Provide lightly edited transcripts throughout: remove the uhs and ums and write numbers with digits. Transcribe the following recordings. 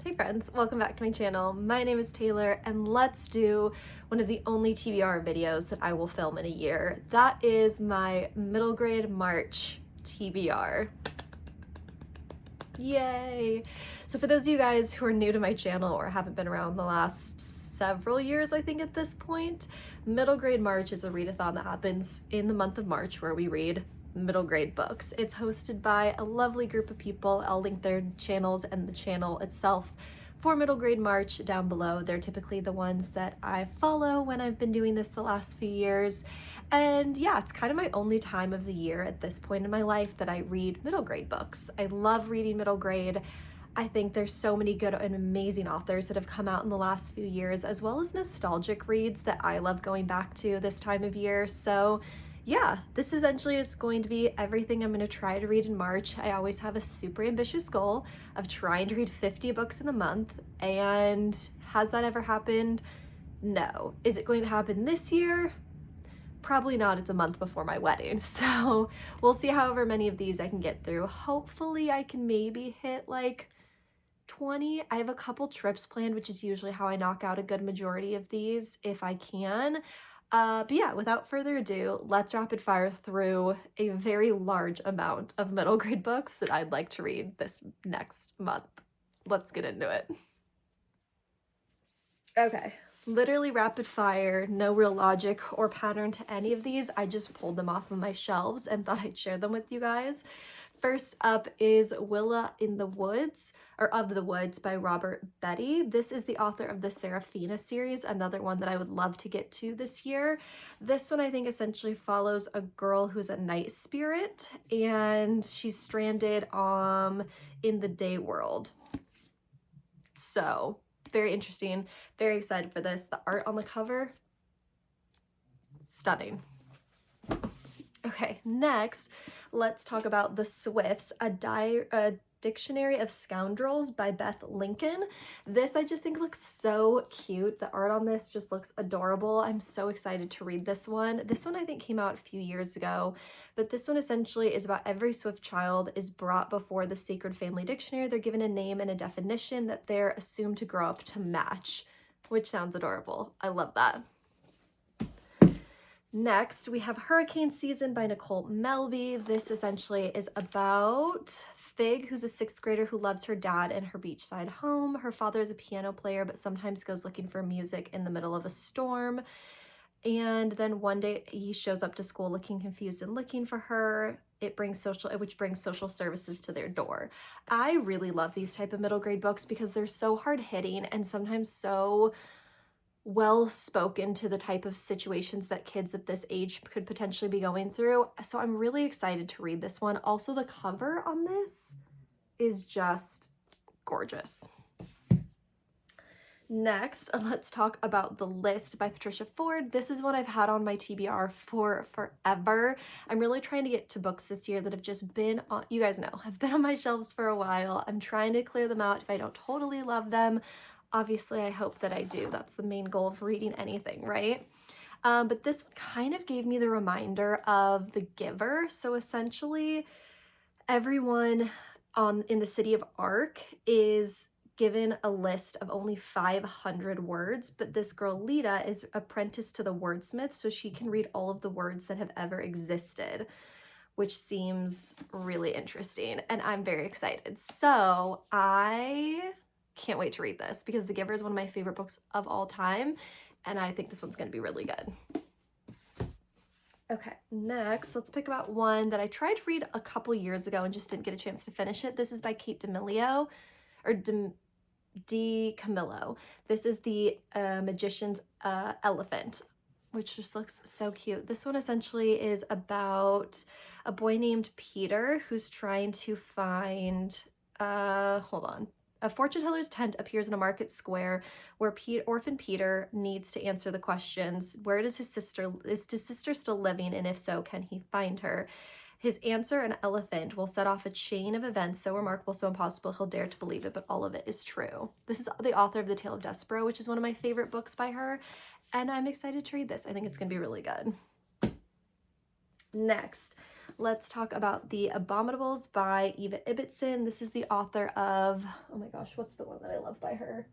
Hey friends, welcome back to my channel. My name is Taylor and let's do one of the only TBR videos that I will film in a year. That is my middle grade March TBR. Yay! So for those of you guys who are new to my channel or haven't been around the last several years, I think at this point, Middle Grade March is a readathon that happens in the month of March where we read middle grade books. It's hosted by a lovely group of people. I'll link their channels and the channel itself for Middle Grade March down below. They're typically the ones that I follow when I've been doing this the last few years. And yeah, it's kind of my only time of the year at this point in my life that I read middle grade books. I love reading middle grade. I think there's so many good and amazing authors that have come out in the last few years, as well as nostalgic reads that I love going back to this time of year. So yeah, this essentially is going to be everything I'm going to try to read in March. I always have a super ambitious goal of trying to read 50 books in the month, and has that ever happened? No. Is it going to happen this year? Probably not. It's a month before my wedding, so we'll see however many of these I can get through. Hopefully I can maybe hit like 20. I have a couple trips planned, which is usually how I knock out a good majority of these if I can. But yeah, without further ado, let's rapid fire through a very large amount of middle grade books that I'd like to read this next month. Let's get into it. Okay, literally rapid fire, no real logic or pattern to any of these. I just pulled them off of my shelves and thought I'd share them with you guys. First up is Willa in the Woods, or Of the Woods by Robert Betty. This is the author of the Seraphina series, another one that I would love to get to this year. This one I think essentially follows a girl who's a night spirit and she's stranded in the day world. So very interesting, very excited for this. The art on the cover, stunning. Okay, next, let's talk about The Swifts, a Dictionary of Scoundrels by Beth Lincoln. This I just think looks so cute. The art on this just looks adorable. I'm so excited to read this one. This one I think came out a few years ago, but this one essentially is about every Swift child is brought before the Sacred Family Dictionary. They're given a name and a definition that they're assumed to grow up to match, which sounds adorable. I love that. Next, we have Hurricane Season by Nicole Melby. This essentially is about Fig, who's a 6th grader who loves her dad and her beachside home. Her father is a piano player, but sometimes goes looking for music in the middle of a storm. And then one day he shows up to school looking confused and looking for her. Which brings social services to their door. I really love these type of middle grade books because they're so hard hitting and sometimes so well spoken to the type of situations that kids at this age could potentially be going through. So I'm really excited to read this one. Also, the cover on this is just gorgeous. Next, let's talk about The List by Patricia Ford. This is one I've had on my TBR for forever. I'm really trying to get to books this year that have just been on, you guys know, have been on my shelves for a while. I'm trying to clear them out if I don't totally love them. Obviously, I hope that I do. That's the main goal of reading anything, right? But this one kind of gave me the reminder of The Giver. So essentially, everyone in the city of Ark is given a list of only 500 words, but this girl, Lita, is apprenticed to the wordsmith, so she can read all of the words that have ever existed, which seems really interesting, and I'm very excited. So I can't wait to read this because The Giver is one of my favorite books of all time, and I think this one's going to be really good. Okay, next, let's pick about one that I tried to read a couple years ago and just didn't get a chance to finish it. This is by Kate DeCamillo. This is The Magician's Elephant, which just looks so cute. This one essentially is about a boy named Peter who's trying to find, a fortune teller's tent appears in a market square where orphan Peter needs to answer the questions. Is his sister still living? And if so, can he find her? His answer, an elephant, will set off a chain of events so remarkable, so impossible, he'll dare to believe it, but all of it is true. This is the author of The Tale of Despero, which is one of my favorite books by her, and I'm excited to read this. I think it's going to be really good. Next, let's talk about The Abominables by Eva Ibbotson. This is the author of, oh my gosh, what's the one that I love by her?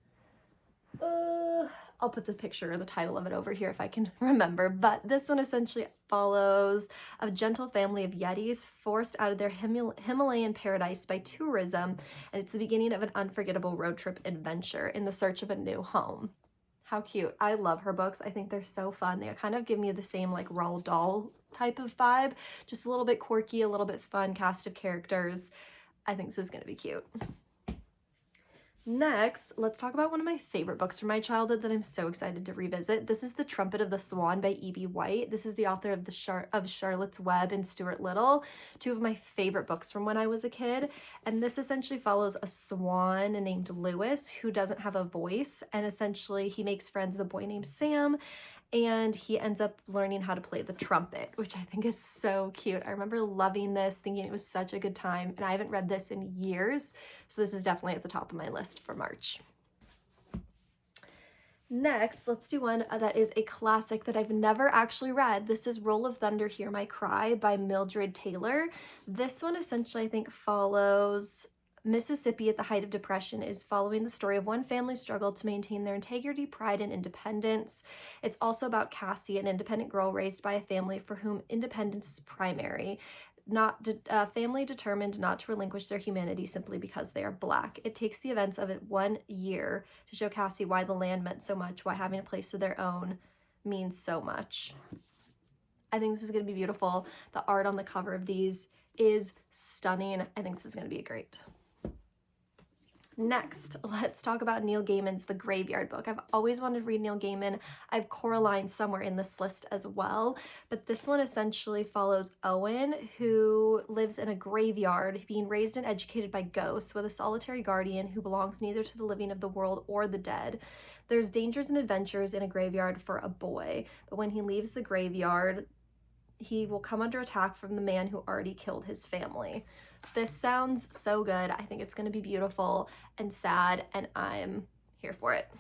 I'll put the picture or the title of it over here if I can remember, but this one essentially follows a gentle family of Yetis forced out of their Himalayan paradise by tourism, and it's the beginning of an unforgettable road trip adventure in the search of a new home. How cute. I love her books. I think they're so fun. They kind of give me the same like Roald Dahl type of vibe, just a little bit quirky, a little bit fun cast of characters. I think this is going to be cute. Next, let's talk about one of my favorite books from my childhood that I'm so excited to revisit. This is The Trumpet of the Swan by E.B. White. This is the author of Charlotte's Web and Stuart Little, two of my favorite books from when I was a kid. And this essentially follows a swan named Lewis who doesn't have a voice, and essentially he makes friends with a boy named Sam, and he ends up learning how to play the trumpet, which I think is so cute. I remember loving this, thinking it was such a good time, and I haven't read this in years, so this is definitely at the top of my list for March. Next, let's do one that is a classic that I've never actually read. This is Roll of Thunder, Hear My Cry by Mildred Taylor. This one essentially, I think, follows Mississippi at the height of depression, is following the story of one family's struggle to maintain their integrity, pride, and independence. It's also about Cassie, an independent girl raised by a family for whom independence is primary. A family determined not to relinquish their humanity simply because they are Black. It takes the events of it 1 year to show Cassie why the land meant so much, why having a place of their own means so much. I think this is going to be beautiful. The art on the cover of these is stunning. I think this is going to be great. Next, let's talk about Neil Gaiman's The Graveyard Book. I've always wanted to read Neil Gaiman. I have Coraline somewhere in this list as well, but this one essentially follows Owen, who lives in a graveyard, being raised and educated by ghosts with a solitary guardian who belongs neither to the living of the world or the dead. There's dangers and adventures in a graveyard for a boy, but when he leaves the graveyard, he will come under attack from the man who already killed his family. This sounds so good. I think it's going to be beautiful and sad, and I'm here for it.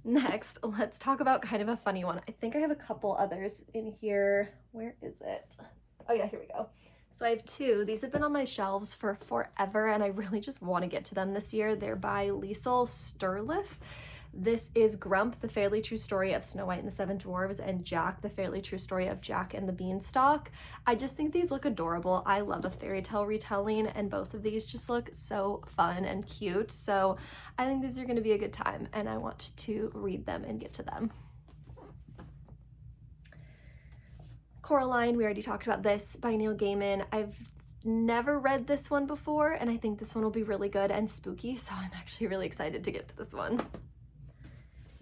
Next, let's talk about kind of a funny one. I think I have a couple others in here. Where is it? Oh yeah, here we go. So I have two. These have been on my shelves for forever, and I really just want to get to them this year. They're by Liesl Sturliff. This is Grump, the Fairly True Story of Snow White and the Seven Dwarfs, and Jack, the Fairly True Story of Jack and the Beanstalk. I just think these look adorable. I love a fairy tale retelling, and both of these just look so fun and cute. So I think these are going to be a good time, and I want to read them and get to them. Coraline, we already talked about this, by Neil Gaiman. I've never read this one before, and I think this one will be really good and spooky, so I'm actually really excited to get to this one.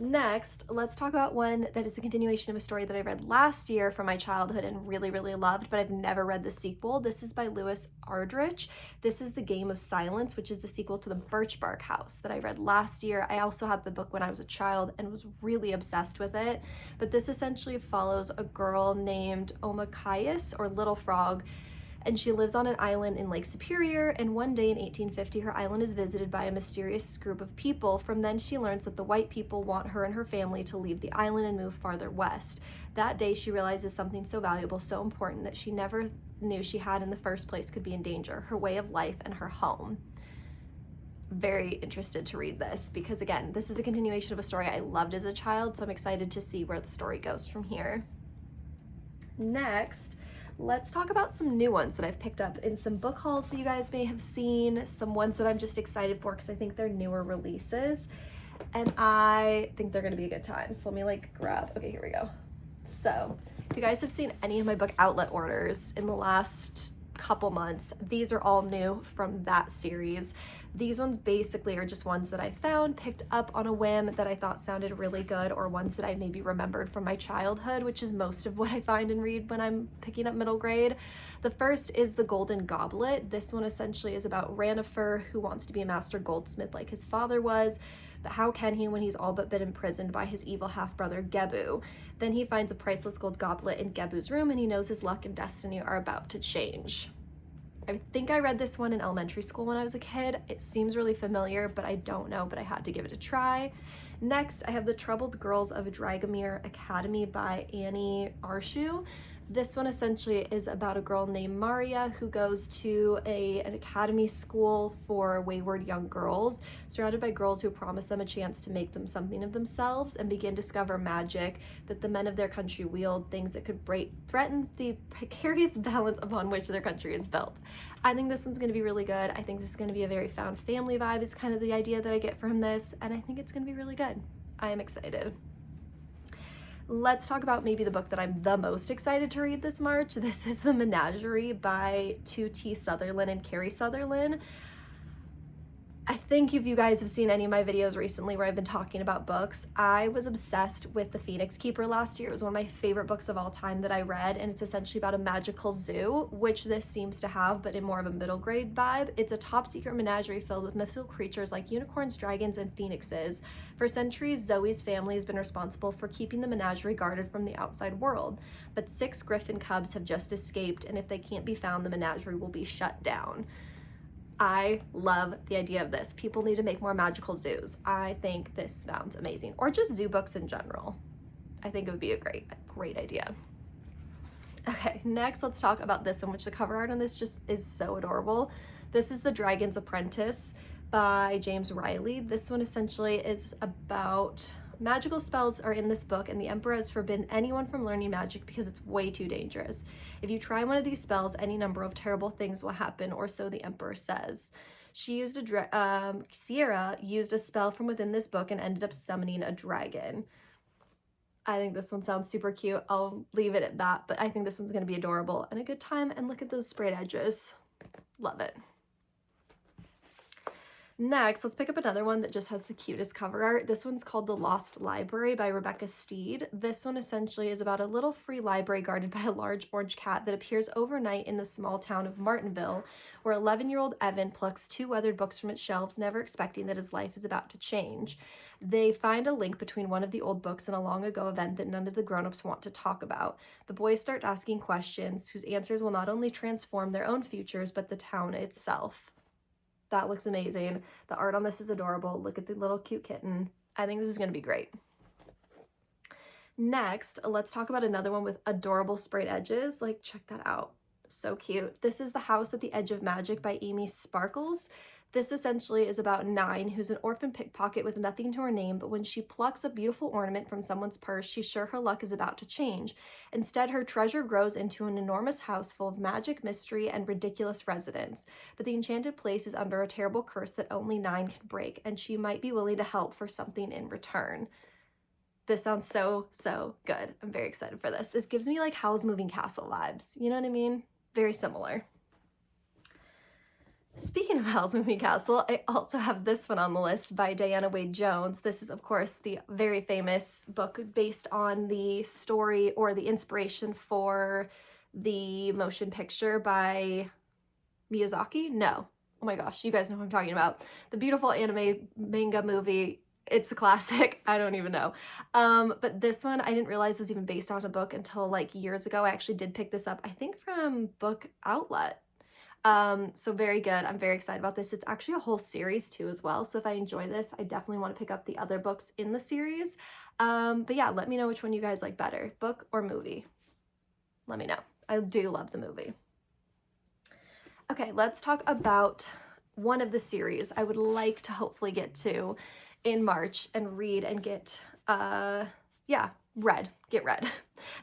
Next, let's talk about one that is a continuation of a story that I read last year from my childhood and really, really loved, but I've never read the sequel. This is by Lewis Ardrich. This is The Game of Silence, which is the sequel to The Birch Bark House that I read last year. I also had the book when I was a child and was really obsessed with it, but this essentially follows a girl named Omakaius, or Little Frog, and she lives on an island in Lake Superior, and one day in 1850 her island is visited by a mysterious group of people. From then she learns that the white people want her and her family to leave the island and move farther west. That day she realizes something so valuable, so important, that she never knew she had in the first place could be in danger: her way of life and her home. Very interested to read this because, again, this is a continuation of a story I loved as a child, so I'm excited to see where the story goes from here. Next, let's talk about some new ones that I've picked up in some book hauls that you guys may have seen, some ones that I'm just excited for because I think they're newer releases, and I think they're going to be a good time. So let me grab, okay, here we go. So if you guys have seen any of my book outlet orders in the last couple months, these are all new from that series. These ones basically are just ones that I found, picked up on a whim that I thought sounded really good, or ones that I maybe remembered from my childhood, which is most of what I find and read when I'm picking up middle grade. The first is The Golden Goblet. This one essentially is about Ranifer, who wants to be a master goldsmith like his father was, but how can he when he's all but been imprisoned by his evil half-brother Gebu? Then he finds a priceless gold goblet in Gebu's room, and he knows his luck and destiny are about to change. I think I read this one in elementary school when I was a kid. It seems really familiar, but I don't know, but I had to give it a try. Next, I have The Troubled Girls of Dragomir Academy by Annie Arshu. This one essentially is about a girl named Maria who goes to an academy school for wayward young girls, surrounded by girls who promise them a chance to make them something of themselves and begin to discover magic that the men of their country wield, things that could threaten the precarious balance upon which their country is built. I think this one's going to be really good. I think this is going to be a very found family vibe is kind of the idea that I get from this, and I think it's going to be really good. I am excited. Let's talk about maybe the book that I'm the most excited to read this March. This is The Menagerie by 2T Sutherland and Carrie Sutherland. I think if you guys have seen any of my videos recently where I've been talking about books, I was obsessed with The Phoenix Keeper last year. It was one of my favorite books of all time that I read, and it's essentially about a magical zoo, which this seems to have, but in more of a middle grade vibe. It's a top secret menagerie filled with mythical creatures like unicorns, dragons, and phoenixes. For centuries, Zoe's family has been responsible for keeping the menagerie guarded from the outside world, but 6 griffin cubs have just escaped, and if they can't be found, the menagerie will be shut down. I love the idea of this. People need to make more magical zoos. I think this sounds amazing. Or just zoo books in general. I think it would be a great idea. Okay, next let's talk about this one, which the cover art on this just is so adorable. This is The Dragon's Apprentice by James Riley. This one essentially is about magical spells are in this book, and the Emperor has forbidden anyone from learning magic because it's way too dangerous. If you try one of these spells, any number of terrible things will happen, or so the Emperor says. Sierra used a spell from within this book and ended up summoning a dragon. I think this one sounds super cute. I'll leave it at that, but I think this one's going to be adorable and a good time, and look at those sprayed edges. Love it. Next, let's pick up another one that just has the cutest cover art. This one's called The Lost Library by Rebecca Steed. This one essentially is about a little free library guarded by a large orange cat that appears overnight in the small town of Martinville, where 11-year-old Evan plucks 2 weathered books from its shelves, never expecting that his life is about to change. They find a link between one of the old books and a long-ago event that none of the grown-ups want to talk about. The boys start asking questions whose answers will not only transform their own futures, but the town itself. That looks amazing. The art on this is adorable. Look at the little cute kitten. I think this is going to be great. Next, let's talk about another one with adorable sprayed edges. Like, check that out. So cute. This is The House at the Edge of Magic by Amy Sparkles. This essentially is about Nine, who's an orphan pickpocket with nothing to her name, but when she plucks a beautiful ornament from someone's purse, she's sure her luck is about to change. Instead, her treasure grows into an enormous house full of magic, mystery, and ridiculous residents. But the enchanted place is under a terrible curse that only Nine can break, and she might be willing to help for something in return. This sounds so good. I'm very excited for this. This gives me like Howl's Moving Castle vibes. You know what I mean? Very similar. Speaking of Howl's Moving Castle, I also have this one on the list by Diana Wade Jones. This is, of course, the very famous book based on the story or the inspiration for the motion picture by Miyazaki? No. Oh my gosh, you guys know what I'm talking about. The beautiful anime manga movie. It's a classic. I don't even know. But this one, I didn't realize was even based on a book until like years ago. I actually did pick this up, I think from Book Outlet. So very good. I'm very excited about this. It's actually a whole series too as well. So if I enjoy this, I definitely want to pick up the other books in the series. But yeah, let me know which one you guys like better, book or movie. Let me know. I do love the movie. Okay, let's talk about one of the series I would like to hopefully get to in March and read and get, read.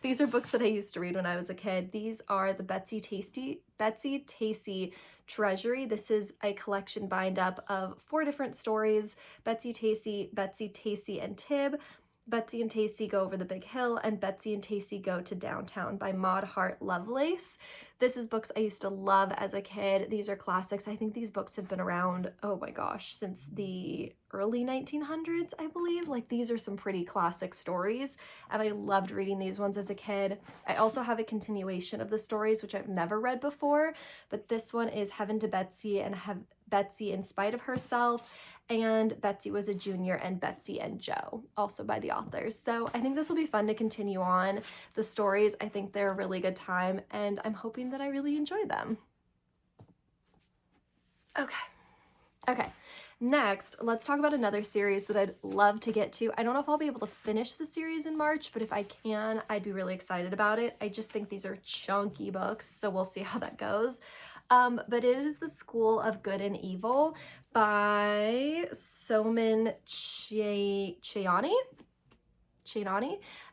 These are books that I used to read when I was a kid. These are the Betsy Tacy Treasury. This is a collection bind up of 4 different stories. Betsy Tacy and Tib, Betsy and Tacy Go Over the Big Hill, and Betsy and Tacy Go to Downtown by Maud Hart Lovelace. This is books I used to love as a kid. These are classics. I think these books have been around, oh my gosh, since the early 1900s, I believe. Like, these are some pretty classic stories, and I loved reading these ones as a kid. I also have a continuation of the stories, which I've never read before, but this one is Heaven to Betsy and Betsy in Spite of Herself, and Betsy Was a Junior and Betsy and Joe, also by the authors. So I think this will be fun to continue on the stories. I think they're a really good time, and I'm hoping that I really enjoy them. Okay. Next, let's talk about another series that I'd love to get to. I don't know if I'll be able to finish the series in March, but if I can, I'd be really excited about it. I just think these are chunky books, so we'll see how that goes. But it is The School of Good and Evil by Soman Chainani.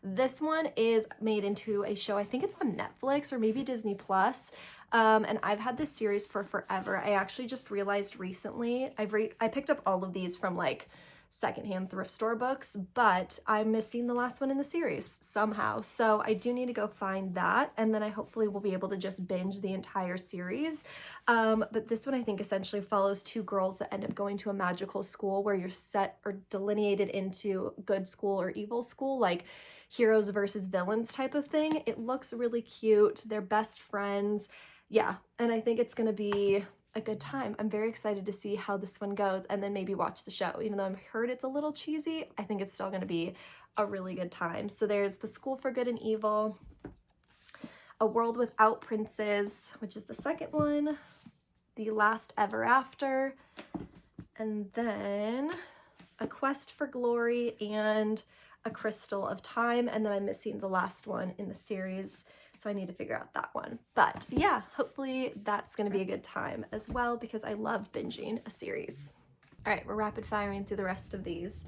This one is made into a show. I think it's on Netflix or maybe Disney Plus. And I've had this series for forever. I actually just realized recently, I picked up all of these from like secondhand thrift store books, but I'm missing the last one in the series somehow. So I do need to go find that, and then I hopefully will be able to just binge the entire series. But this one I think essentially follows two girls that end up going to a magical school where you're set or delineated into good school or evil school, like heroes versus villains type of thing. It looks really cute. They're best friends. Yeah, and I think it's gonna be a good time. I'm very excited to see how this one goes and then maybe watch the show. Even though I've heard it's a little cheesy, I think it's still gonna be a really good time. So there's The School for Good and Evil, A World Without Princes, which is the second one, The Last Ever After, and then A Quest for Glory and A Crystal of Time, and then I'm missing the last one in the series, so I need to figure out that one. But yeah, hopefully that's going to be a good time as well because I love binging a series. All right, we're rapid firing through the rest of these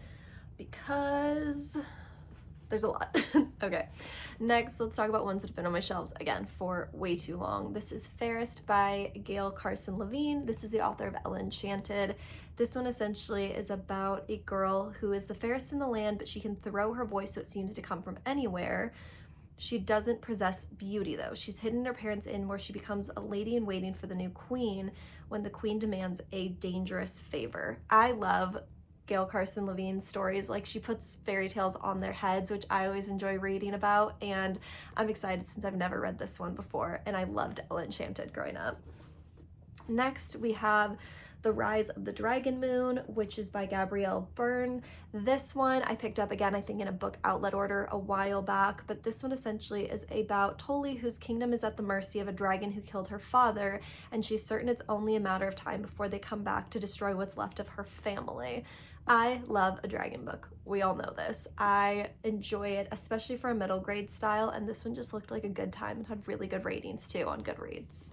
because there's a lot. Okay, next let's talk about ones that have been on my shelves again for way too long. This is Fairest by Gail Carson Levine. This is the author of Ella Enchanted. This one essentially is about a girl who is the fairest in the land, but she can throw her voice so it seems to come from anywhere. She doesn't possess beauty though. She's hidden in her parents' inn where she becomes a lady in waiting for the new queen when the queen demands a dangerous favor. I love Gail Carson Levine's stories. Like, she puts fairy tales on their heads, which I always enjoy reading about, and I'm excited since I've never read this one before, and I loved Ella Enchanted growing up. Next, we have The Rise of the Dragon Moon, which is by Gabrielle Byrne. This one I picked up again, I think in a book outlet order a while back, but this one essentially is about Tolly, whose kingdom is at the mercy of a dragon who killed her father, and she's certain it's only a matter of time before they come back to destroy what's left of her family. I love a dragon book. We all know this. I enjoy it, especially for a middle grade style, and this one just looked like a good time and had really good ratings too on Goodreads.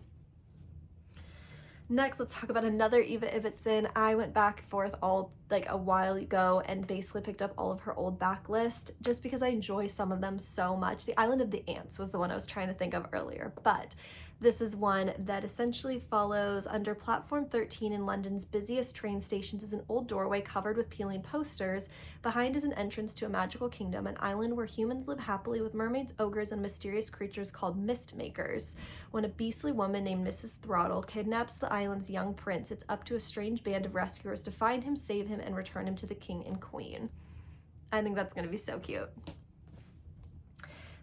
Next, let's talk about another Eva Ibbotson. I went back and forth a while ago and basically picked up all of her old backlist just because I enjoy some of them so much. The Island of the Ants was the one I was trying to think of earlier, but this is one that essentially follows under platform 13 in London's busiest train stations is an old doorway covered with peeling posters. Behind is an entrance to a magical kingdom, an island where humans live happily with mermaids, ogres, and mysterious creatures called mist makers. When a beastly woman named Mrs. Throttle kidnaps the island's young prince, it's up to a strange band of rescuers to find him, save him, and return him to the king and queen. I think that's going to be so cute.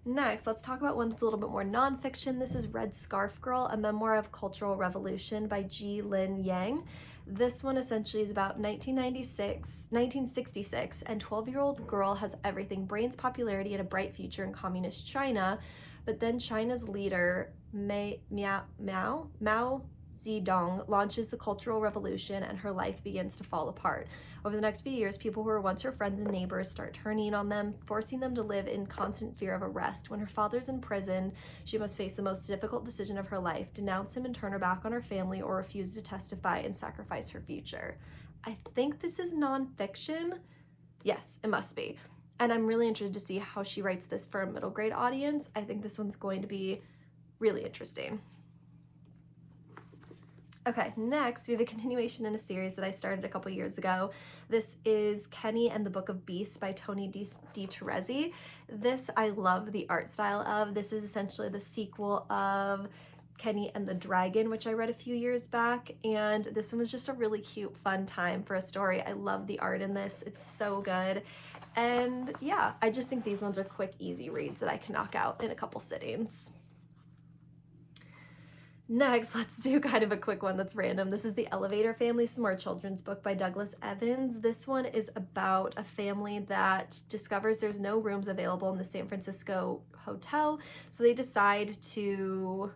Next, let's talk about one that's a little bit more nonfiction. This is Red Scarf Girl, a memoir of cultural revolution by Ji Lin Yang. This one essentially is about 1966, and 12-year-old girl has everything: brains, popularity, and a bright future in communist China. But then China's leader, Mao Zedong, launches the Cultural Revolution and her life begins to fall apart. Over the next few years, people who were once her friends and neighbors start turning on them, forcing them to live in constant fear of arrest. When her father's in prison, she must face the most difficult decision of her life: denounce him and turn her back on her family, or refuse to testify and sacrifice her future. I think this is nonfiction. Yes, it must be. And I'm really interested to see how she writes this for a middle grade audience. I think this one's going to be really interesting. Okay, next we have a continuation in a series that I started a couple years ago. This is Kenny and the Book of Beasts by Tony DiTeresi. This I love the art style of. This is essentially the sequel of Kenny and the Dragon, which I read a few years back, and this one was just a really cute, fun time for a story. I love the art in this. It's so good. And yeah, I just think these ones are quick, easy reads that I can knock out in a couple sittings. Next, let's do kind of a quick one that's random. This is The Elevator Family, some more children's book by Douglas Evans. This one is about a family that discovers there's no rooms available in the San Francisco hotel, so they decide to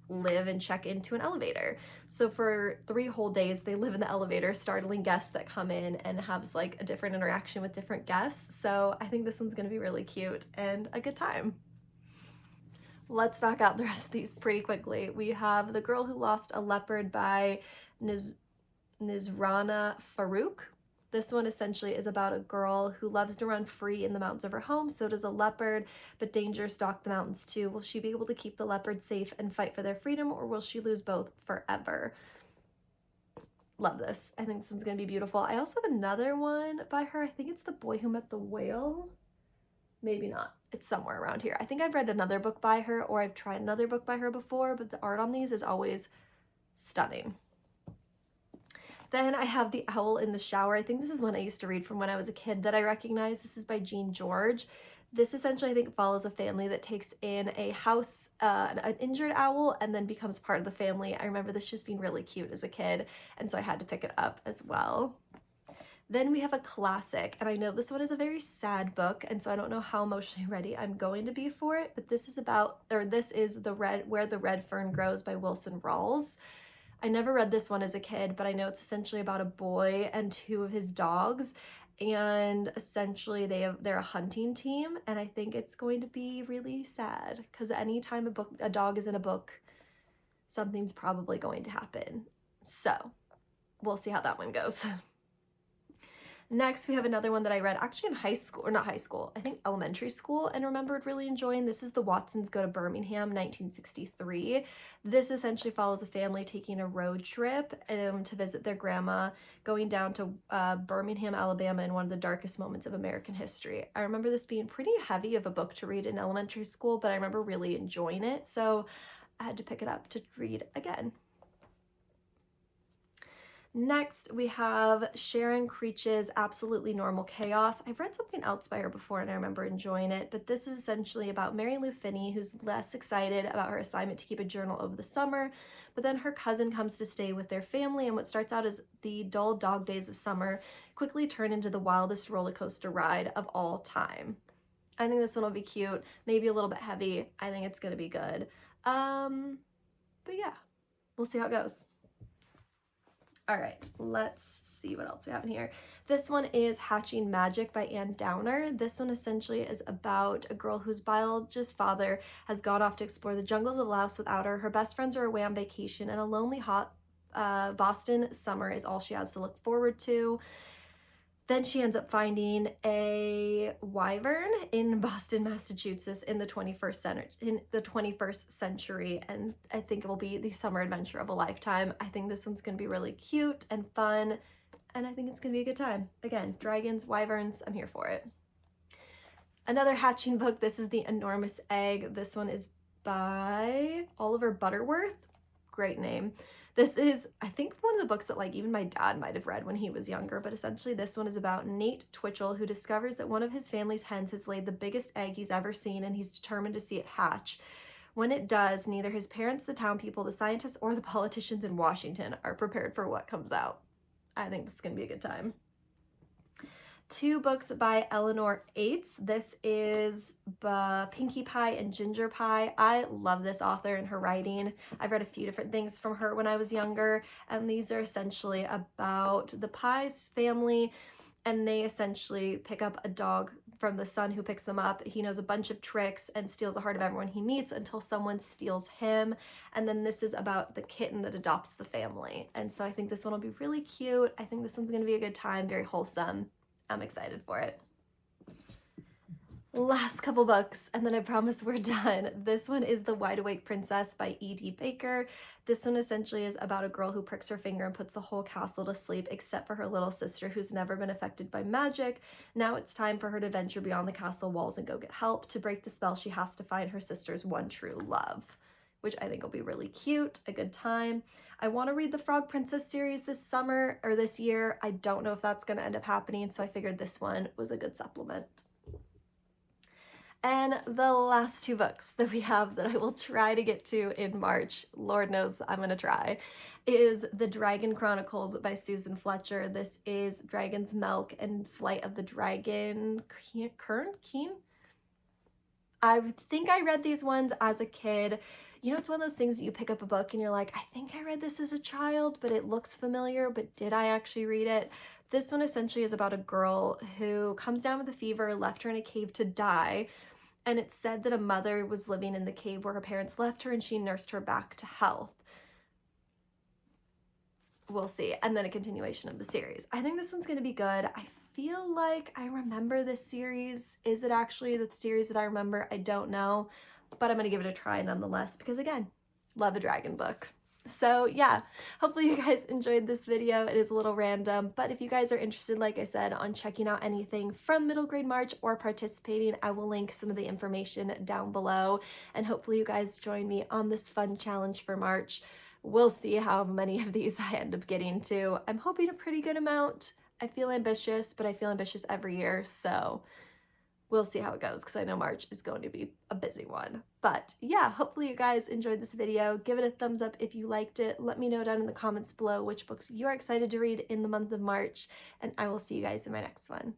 live and check into an elevator. So for 3 whole days, they live in the elevator, startling guests that come in and have like a different interaction with different guests. So I think this one's gonna be really cute and a good time. Let's knock out the rest of these pretty quickly. We have The Girl Who Lost a Leopard by Nizrana Farouk. This one essentially is about a girl who loves to run free in the mountains of her home. So does a leopard, but dangers stalk the mountains too. Will she be able to keep the leopard safe and fight for their freedom, or will she lose both forever? Love this. I think this one's going to be beautiful. I also have another one by her. I think it's The Boy Who Met the Whale. Maybe not. It's somewhere around here. I think I've read another book by her, or I've tried another book by her before, but the art on these is always stunning. Then I have The Owl in the Shower. I think this is one I used to read from when I was a kid that I recognize. This is by Jean George. This essentially, I think, follows a family that takes in a house, an injured owl, and then becomes part of the family. I remember this just being really cute as a kid, and so I had to pick it up as well. Then we have a classic, and I know this one is a very sad book, and so I don't know how emotionally ready I'm going to be for it, but this is Where the Red Fern Grows by Wilson Rawls. I never read this one as a kid, but I know it's essentially about a boy and 2 of his dogs, and essentially they're a hunting team, and I think it's going to be really sad because anytime a dog is in a book, something's probably going to happen. So we'll see how that one goes. Next, we have another one that I read actually in high school, or not high school, I think elementary school, and remembered really enjoying. This is The Watsons Go to Birmingham, 1963. This essentially follows a family taking a road trip to visit their grandma, going down to Birmingham, Alabama, in one of the darkest moments of American history. I remember this being pretty heavy of a book to read in elementary school, but I remember really enjoying it, so I had to pick it up to read again. Next, we have Sharon Creech's Absolutely Normal Chaos. I've read something else by her before and I remember enjoying it, but this is essentially about Mary Lou Finney, who's less excited about her assignment to keep a journal over the summer, but then her cousin comes to stay with their family, and what starts out as the dull dog days of summer quickly turn into the wildest roller coaster ride of all time. I think this one will be cute, maybe a little bit heavy. I think it's going to be good. But yeah, we'll see how it goes. All right, let's see what else we have in here. This one is Hatching Magic by Anne Downer. This one essentially is about a girl whose biologist father has gone off to explore the jungles of Laos without her. Her best friends are away on vacation, and a lonely, hot Boston summer is all she has to look forward to. Then she ends up finding a wyvern in Boston, Massachusetts in the 21st century, and I think it'll be the summer adventure of a lifetime. I think this one's going to be really cute and fun, and I think it's going to be a good time. Again, dragons, wyverns, I'm here for it. Another hatching book, this is The Enormous Egg. This one is by Oliver Butterworth. Great name. This is, I think, one of the books that like even my dad might have read when he was younger, but essentially this one is about Nate Twitchell, who discovers that one of his family's hens has laid the biggest egg he's ever seen, and he's determined to see it hatch. When it does, neither his parents, the town people, the scientists, or the politicians in Washington are prepared for what comes out. I think this is going to be a good time. 2 books by Eleanor Ates. This is Pinkie Pie and Ginger Pie. I love this author and her writing. I've read a few different things from her when I was younger, and these are essentially about the Pies family, and they essentially pick up a dog from the son who picks them up. He knows a bunch of tricks and steals the heart of everyone he meets until someone steals him. And then this is about the kitten that adopts the family. And so I think this one will be really cute. I think this one's going to be a good time, very wholesome. I'm excited for it. Last couple books, and then I promise we're done. This one is The Wide Awake Princess by E.D. Baker. This one essentially is about a girl who pricks her finger and puts the whole castle to sleep except for her little sister, who's never been affected by magic. Now it's time for her to venture beyond the castle walls and go get help. To break the spell, she has to find her sister's one true love, which I think will be really cute, a good time. I want to read the Frog Princess series this summer or this year. I don't know if that's going to end up happening, so I figured this one was a good supplement. And the last 2 books that we have that I will try to get to in March, Lord knows I'm going to try, is The Dragon Chronicles by Susan Fletcher. This is Dragon's Milk and Flight of the Dragon. Keen? I think I read these ones as a kid. You know, it's one of those things that you pick up a book and you're like, I think I read this as a child, but it looks familiar, but did I actually read it? This one essentially is about a girl who comes down with a fever, left her in a cave to die. And it's said that a mother was living in the cave where her parents left her and she nursed her back to health. We'll see. And then a continuation of the series. I think this one's going to be good. I feel like I remember this series. Is it actually the series that I remember? I don't know, but I'm going to give it a try nonetheless because, again, love a dragon book. So yeah, hopefully you guys enjoyed this video. It is a little random, but if you guys are interested, like I said, on checking out anything from Middle Grade March or participating, I will link some of the information down below, and hopefully you guys join me on this fun challenge for March. We'll see how many of these I end up getting to. I'm hoping a pretty good amount. I feel ambitious, but I feel ambitious every year, so we'll see how it goes because I know March is going to be a busy one. But yeah, hopefully you guys enjoyed this video. Give it a thumbs up if you liked it. Let me know down in the comments below which books you're excited to read in the month of March, and I will see you guys in my next one.